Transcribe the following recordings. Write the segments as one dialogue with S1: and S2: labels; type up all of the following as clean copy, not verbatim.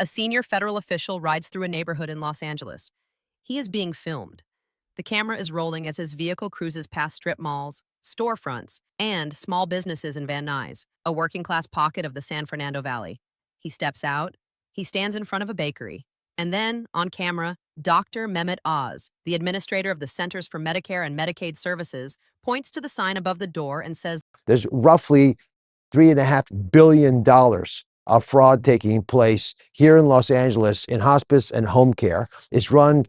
S1: A senior federal official rides through a neighborhood in Los Angeles. He is being filmed. The camera is rolling as his vehicle cruises past strip malls, storefronts, and small businesses in Van Nuys, a working-class pocket of the San Fernando Valley. He steps out. He stands in front of a bakery. And then, on camera, Dr. Mehmet Oz, the administrator of the Centers for Medicare and Medicaid Services, points to the sign above the door and says,
S2: There's roughly $3.5 billion of fraud taking place here in Los Angeles in hospice and home care. It's run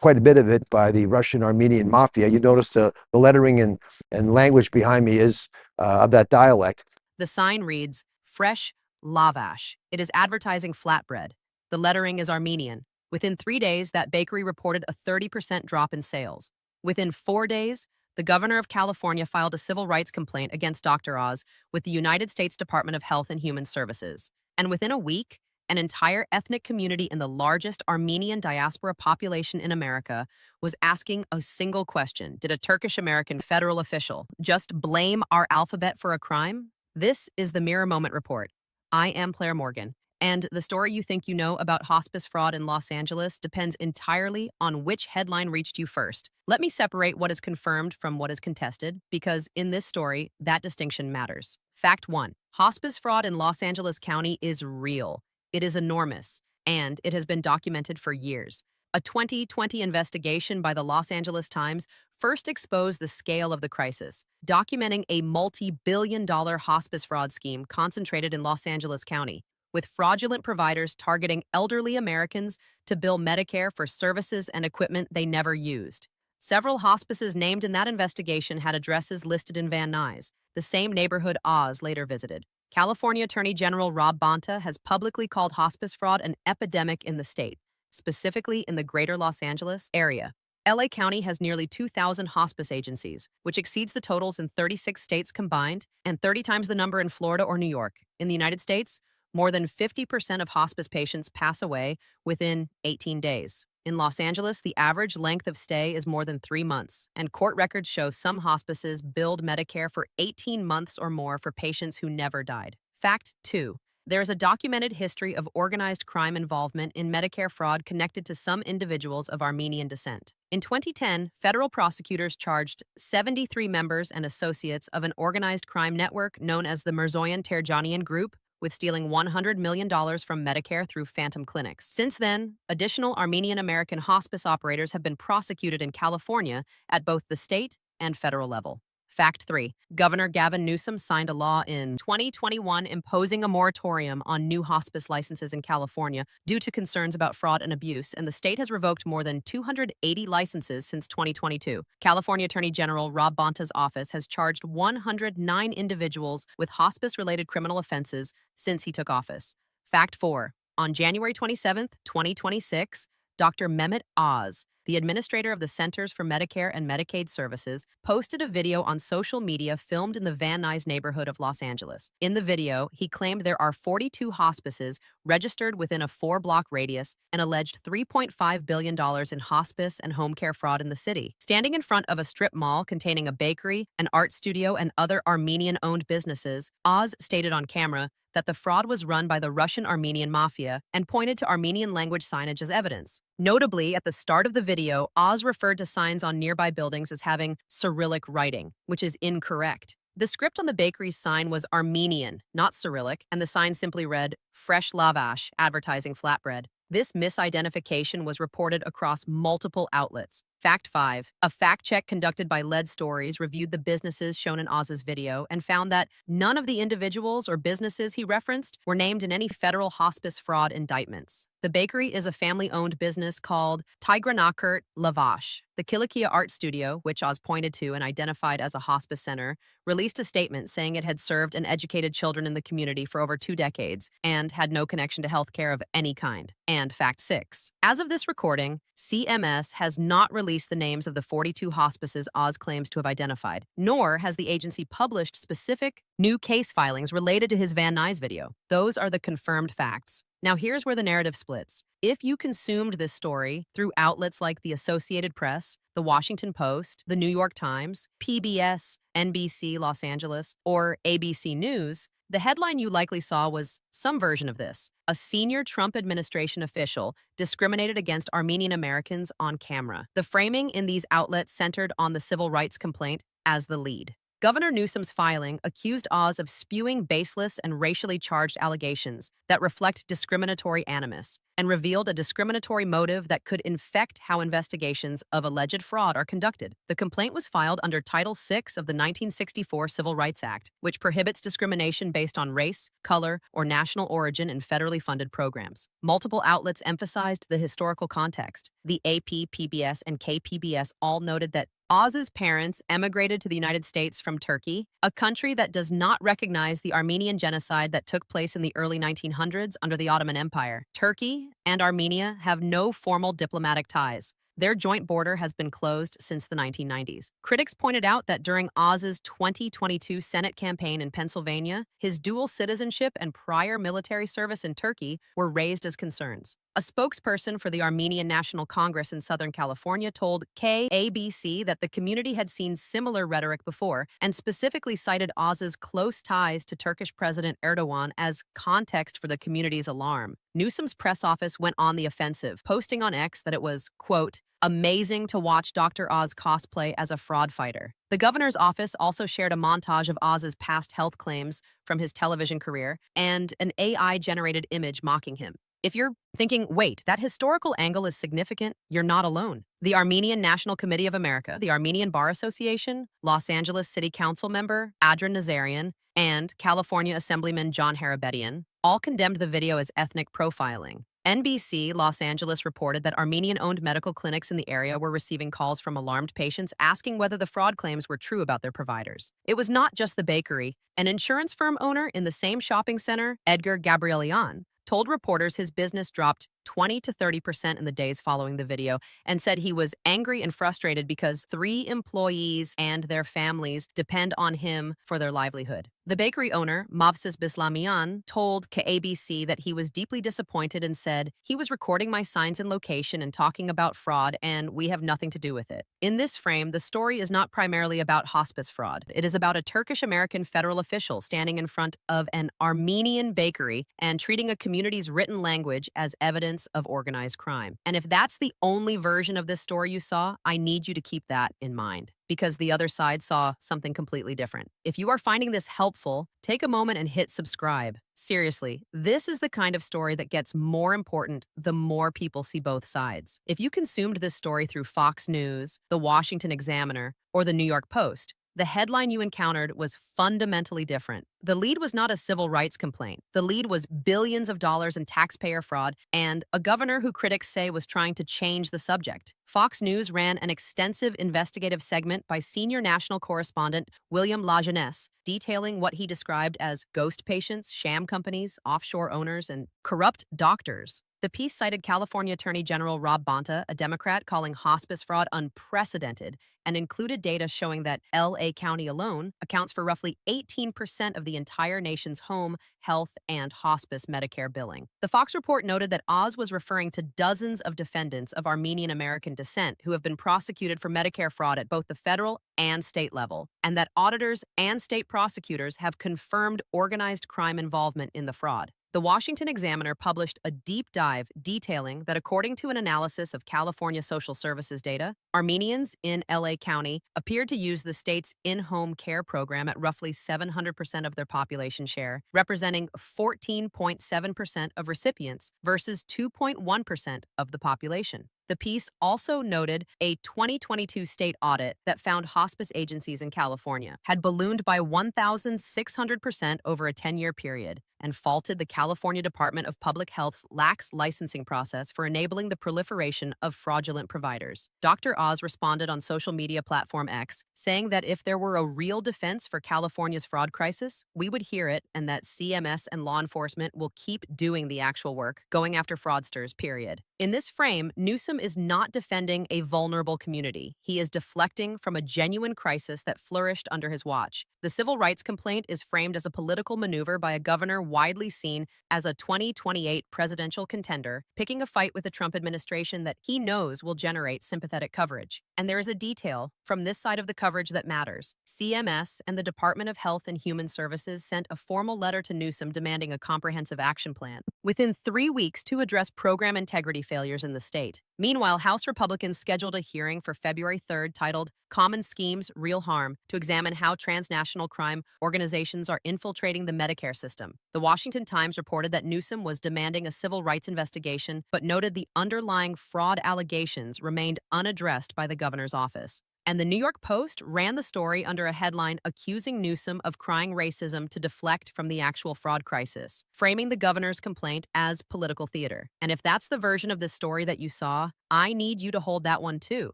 S2: quite a bit of it by the Russian Armenian mafia. You notice the lettering and language behind me is of that dialect.
S1: The sign reads, Fresh Lavash. It is advertising flatbread. The lettering is Armenian. Within 3 days, that bakery reported a 30% drop in sales. Within 4 days, the governor of California filed a civil rights complaint against Dr. Oz with the United States Department of Health and Human Services. And within a week, an entire ethnic community in the largest Armenian diaspora population in America was asking a single question. Did a Turkish-American federal official just blame our alphabet for a crime? This is the Mirror Moment Report. I am Claire Morgan. And the story you think you know about hospice fraud in Los Angeles depends entirely on which headline reached you first. Let me separate what is confirmed from what is contested, because in this story, that distinction matters. Fact 1. Hospice fraud in Los Angeles County is real. It is enormous, and it has been documented for years. A 2020 investigation by the Los Angeles Times first exposed the scale of the crisis, documenting a multi-billion-dollar hospice fraud scheme concentrated in Los Angeles County, with fraudulent providers targeting elderly Americans to bill Medicare for services and equipment they never used. Several hospices named in that investigation had addresses listed in Van Nuys, the same neighborhood Oz later visited. California Attorney General Rob Bonta has publicly called hospice fraud an epidemic in the state, specifically in the greater Los Angeles area. LA County has nearly 2,000 hospice agencies, which exceeds the totals in 36 states combined and 30 times the number in Florida or New York. In the United States, more than 50% of hospice patients pass away within 18 days. In Los Angeles, the average length of stay is more than 3 months, and court records show some hospices billed Medicare for 18 months or more for patients who never died. Fact 2. There is a documented history of organized crime involvement in Medicare fraud connected to some individuals of Armenian descent. In 2010, federal prosecutors charged 73 members and associates of an organized crime network known as the Mirzoyan Terjanian Group with stealing $100 million from Medicare through phantom clinics. Since then, additional Armenian-American hospice operators have been prosecuted in California at both the state and federal level. Fact 3. Governor Gavin Newsom signed a law in 2021 imposing a moratorium on new hospice licenses in California due to concerns about fraud and abuse, and the state has revoked more than 280 licenses since 2022. California Attorney General Rob Bonta's office has charged 109 individuals with hospice-related criminal offenses since he took office. Fact 4. On January 27, 2026, Dr. Mehmet Oz, the administrator of the Centers for Medicare and Medicaid Services, posted a video on social media filmed in the Van Nuys neighborhood of Los Angeles. In the video, he claimed there are 42 hospices registered within a 4-block radius and alleged $3.5 billion in hospice and home care fraud in the city. Standing in front of a strip mall containing a bakery, an art studio, and other Armenian-owned businesses, Oz stated on camera that the fraud was run by the Russian Armenian mafia and pointed to Armenian language signage as evidence. Notably, at the start of the video, Oz referred to signs on nearby buildings as having Cyrillic writing, which is incorrect. The script on the bakery's sign was Armenian, not Cyrillic, and the sign simply read, Fresh Lavash, advertising flatbread. This misidentification was reported across multiple outlets. Fact 5. A fact check conducted by Lead Stories reviewed the businesses shown in Oz's video and found that none of the individuals or businesses he referenced were named in any federal hospice fraud indictments. The bakery is a family-owned business called Tigranakert Lavash. The Kilikia Art Studio, which Oz pointed to and identified as a hospice center, released a statement saying it had served and educated children in the community for over 2 decades and had no connection to healthcare of any kind. And fact 6. As of this recording, CMS has not released the names of the 42 hospices Oz claims to have identified, nor has the agency published specific new case filings related to his Van Nuys video. Those are the confirmed facts. Now here's where the narrative splits. If you consumed this story through outlets like the Associated Press, the Washington Post, the New York Times, PBS, NBC Los Angeles, or ABC News, The headline you likely saw was some version of this. A senior Trump administration official discriminated against Armenian Americans on camera. The framing in these outlets centered on the civil rights complaint as the lead. Governor Newsom's filing accused Oz of spewing baseless and racially charged allegations that reflect discriminatory animus and revealed a discriminatory motive that could infect how investigations of alleged fraud are conducted. The complaint was filed under Title VI of the 1964 Civil Rights Act, which prohibits discrimination based on race, color, or national origin in federally funded programs. Multiple outlets emphasized the historical context. The AP, PBS, and KPBS all noted that Oz's parents emigrated to the United States from Turkey, a country that does not recognize the Armenian genocide that took place in the early 1900s under the Ottoman Empire. Turkey and Armenia have no formal diplomatic ties. Their joint border has been closed since the 1990s. Critics pointed out that during Oz's 2022 Senate campaign in Pennsylvania, his dual citizenship and prior military service in Turkey were raised as concerns. A spokesperson for the Armenian National Congress in Southern California told KABC that the community had seen similar rhetoric before and specifically cited Oz's close ties to Turkish President Erdogan as context for the community's alarm. Newsom's press office went on the offensive, posting on X that it was, quote, amazing to watch Dr. Oz cosplay as a fraud fighter. The governor's office also shared a montage of Oz's past health claims from his television career and an AI-generated image mocking him. If you're thinking, wait, that historical angle is significant, you're not alone. The Armenian National Committee of America, the Armenian Bar Association, Los Angeles City Council member Adrian Nazarian, and California Assemblyman John Harabedian all condemned the video as ethnic profiling. NBC Los Angeles reported that Armenian-owned medical clinics in the area were receiving calls from alarmed patients asking whether the fraud claims were true about their providers. It was not just the bakery. An insurance firm owner in the same shopping center, Edgar Gabrielian, told reporters his business dropped 20 to 30% in the days following the video and said he was angry and frustrated because 3 employees and their families depend on him for their livelihood. The bakery owner, Mavsis Bislamian, told KABC that he was deeply disappointed and said, he was recording my signs and location and talking about fraud, and we have nothing to do with it. In this frame, the story is not primarily about hospice fraud. It is about a Turkish-American federal official standing in front of an Armenian bakery and treating a community's written language as evidence of organized crime. And if that's the only version of this story you saw, I need you to keep that in mind, because the other side saw something completely different. If you are finding this helpful, take a moment and hit subscribe. Seriously, this is the kind of story that gets more important the more people see both sides. If you consumed this story through Fox News, The Washington Examiner, or The New York Post, the headline you encountered was fundamentally different. The lead was not a civil rights complaint. The lead was billions of dollars in taxpayer fraud and a governor who critics say was trying to change the subject. Fox News ran an extensive investigative segment by senior national correspondent William LaJeunesse, detailing what he described as ghost patients, sham companies, offshore owners, and corrupt doctors. The piece cited California Attorney General Rob Bonta, a Democrat, calling hospice fraud unprecedented, and included data showing that LA County alone accounts for roughly 18% of the entire nation's home, health, and hospice Medicare billing. The Fox report noted that Oz was referring to dozens of defendants of Armenian American descent who have been prosecuted for Medicare fraud at both the federal and state level, and that auditors and state prosecutors have confirmed organized crime involvement in the fraud. The Washington Examiner published a deep dive detailing that according to an analysis of California Social Services data, Armenians in LA County appeared to use the state's in-home care program at roughly 700% of their population share, representing 14.7% of recipients versus 2.1% of the population. The piece also noted a 2022 state audit that found hospice agencies in California had ballooned by 1,600% over a 10-year period and faulted the California Department of Public Health's lax licensing process for enabling the proliferation of fraudulent providers. Dr. Oz responded on social media platform X, saying that if there were a real defense for California's fraud crisis, we would hear it, and that CMS and law enforcement will keep doing the actual work, going after fraudsters, period. In this frame, Newsom is not defending a vulnerable community. He is deflecting from a genuine crisis that flourished under his watch. The civil rights complaint is framed as a political maneuver by a governor widely seen as a 2028 presidential contender, picking a fight with the Trump administration that he knows will generate sympathetic coverage. And there is a detail from this side of the coverage that matters. CMS and the Department of Health and Human Services sent a formal letter to Newsom demanding a comprehensive action plan within 3 weeks to address program integrity failures in the state. Meanwhile, House Republicans scheduled a hearing for February 3rd titled Common Schemes, Real Harm to examine how transnational crime organizations are infiltrating the Medicare system. The Washington Times reported that Newsom was demanding a civil rights investigation, but noted the underlying fraud allegations remained unaddressed by the governor's office. And the New York Post ran the story under a headline accusing Newsom of crying racism to deflect from the actual fraud crisis, framing the governor's complaint as political theater. And if that's the version of this story that you saw, I need you to hold that one too,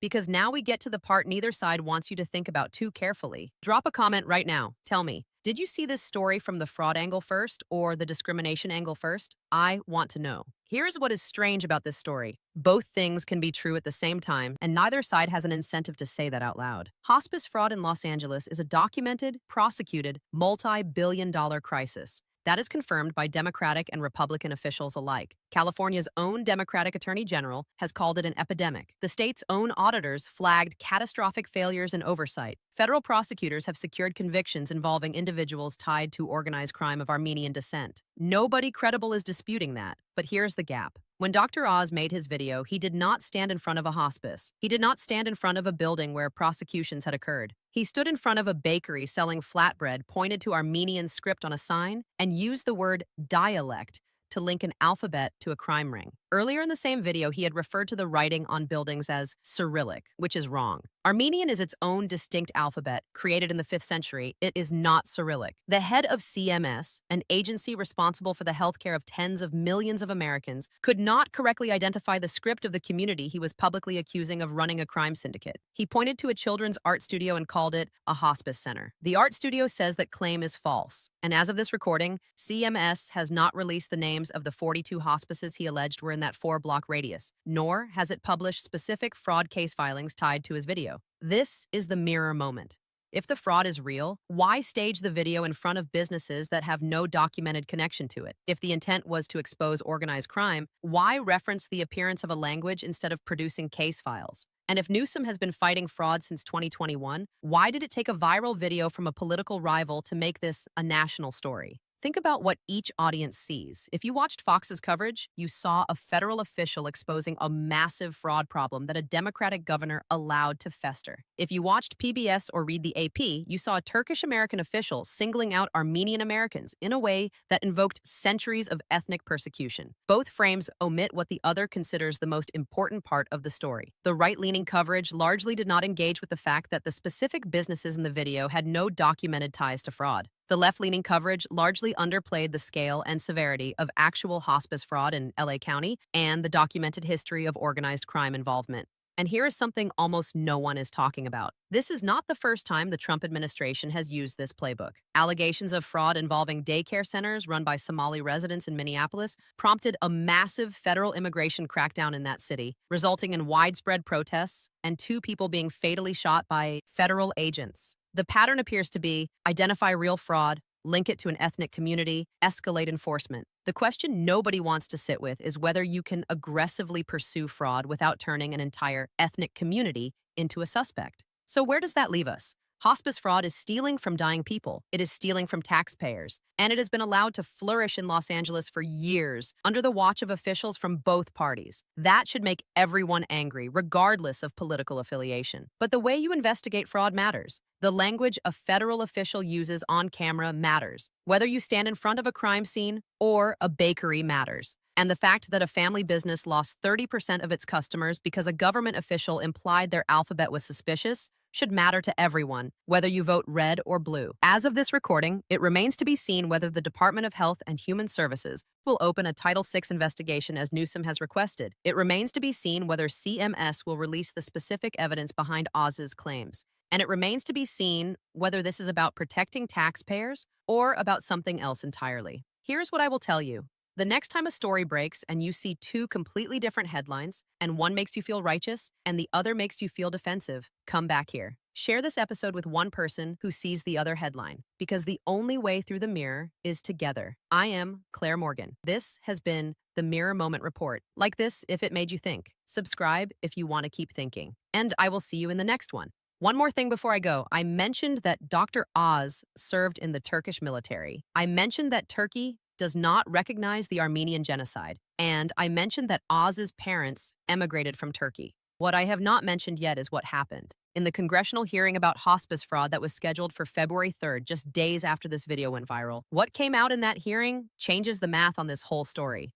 S1: because now we get to the part neither side wants you to think about too carefully. Drop a comment right now. Tell me, did you see this story from the fraud angle first or the discrimination angle first? I want to know. Here's what is strange about this story. Both things can be true at the same time, and neither side has an incentive to say that out loud. Hospice fraud in Los Angeles is a documented, prosecuted, multi-billion-dollar crisis. That is confirmed by Democratic and Republican officials alike. California's own Democratic Attorney General has called it an epidemic. The state's own auditors flagged catastrophic failures in oversight. Federal prosecutors have secured convictions involving individuals tied to organized crime of Armenian descent. Nobody credible is disputing that, but here's the gap. When Dr. Oz made his video, he did not stand in front of a hospice. He did not stand in front of a building where prosecutions had occurred. He stood in front of a bakery selling flatbread, pointed to Armenian script on a sign, and used the word dialect to link an alphabet to a crime ring. Earlier in the same video, he had referred to the writing on buildings as Cyrillic, which is wrong. Armenian is its own distinct alphabet, created in the 5th century. It is not Cyrillic. The head of CMS, an agency responsible for the healthcare of tens of millions of Americans, could not correctly identify the script of the community he was publicly accusing of running a crime syndicate. He pointed to a children's art studio and called it a hospice center. The art studio says that claim is false. And as of this recording, CMS has not released the names of the 42 hospices he alleged were in that 4-block radius, nor has it published specific fraud case filings tied to his video. This is the mirror moment. If the fraud is real, why stage the video in front of businesses that have no documented connection to it? If the intent was to expose organized crime, why reference the appearance of a language instead of producing case files? And if Newsom has been fighting fraud since 2021, why did it take a viral video from a political rival to make this a national story? Think about what each audience sees. If you watched Fox's coverage, you saw a federal official exposing a massive fraud problem that a Democratic governor allowed to fester. If you watched PBS or read the AP, you saw a Turkish-American official singling out Armenian Americans in a way that invoked centuries of ethnic persecution. Both frames omit what the other considers the most important part of the story. The right-leaning coverage largely did not engage with the fact that the specific businesses in the video had no documented ties to fraud. The left-leaning coverage largely underplayed the scale and severity of actual hospice fraud in LA County and the documented history of organized crime involvement. And here is something almost no one is talking about. This is not the first time the Trump administration has used this playbook. Allegations of fraud involving daycare centers run by Somali residents in Minneapolis prompted a massive federal immigration crackdown in that city, resulting in widespread protests and 2 people being fatally shot by federal agents. The pattern appears to be identify real fraud, link it to an ethnic community, escalate enforcement. The question nobody wants to sit with is whether you can aggressively pursue fraud without turning an entire ethnic community into a suspect. So where does that leave us? Hospice fraud is stealing from dying people. It is stealing from taxpayers. And it has been allowed to flourish in Los Angeles for years under the watch of officials from both parties. That should make everyone angry, regardless of political affiliation. But the way you investigate fraud matters. The language a federal official uses on camera matters. Whether you stand in front of a crime scene or a bakery matters. And the fact that a family business lost 30% of its customers because a government official implied their alphabet was suspicious should matter to everyone, whether you vote red or blue. As of this recording, it remains to be seen whether the Department of Health and Human Services will open a Title VI investigation as Newsom has requested. It remains to be seen whether CMS will release the specific evidence behind Oz's claims. And it remains to be seen whether this is about protecting taxpayers or about something else entirely. Here's what I will tell you. The next time a story breaks and you see 2 completely different headlines, and one makes you feel righteous and the other makes you feel defensive, come back here. Share this episode with one person who sees the other headline, because the only way through the mirror is together. I am Claire Morgan. This has been the Mirror Moment Report. Like this if it made you think. Subscribe if you want to keep thinking. And I will see you in the next one. One more thing before I go. I mentioned that Dr. Oz served in the Turkish military. I mentioned that Turkey does not recognize the Armenian genocide. And I mentioned that Oz's parents emigrated from Turkey. What I have not mentioned yet is what happened. In the congressional hearing about hospice fraud that was scheduled for February 3rd, just days after this video went viral, what came out in that hearing changes the math on this whole story.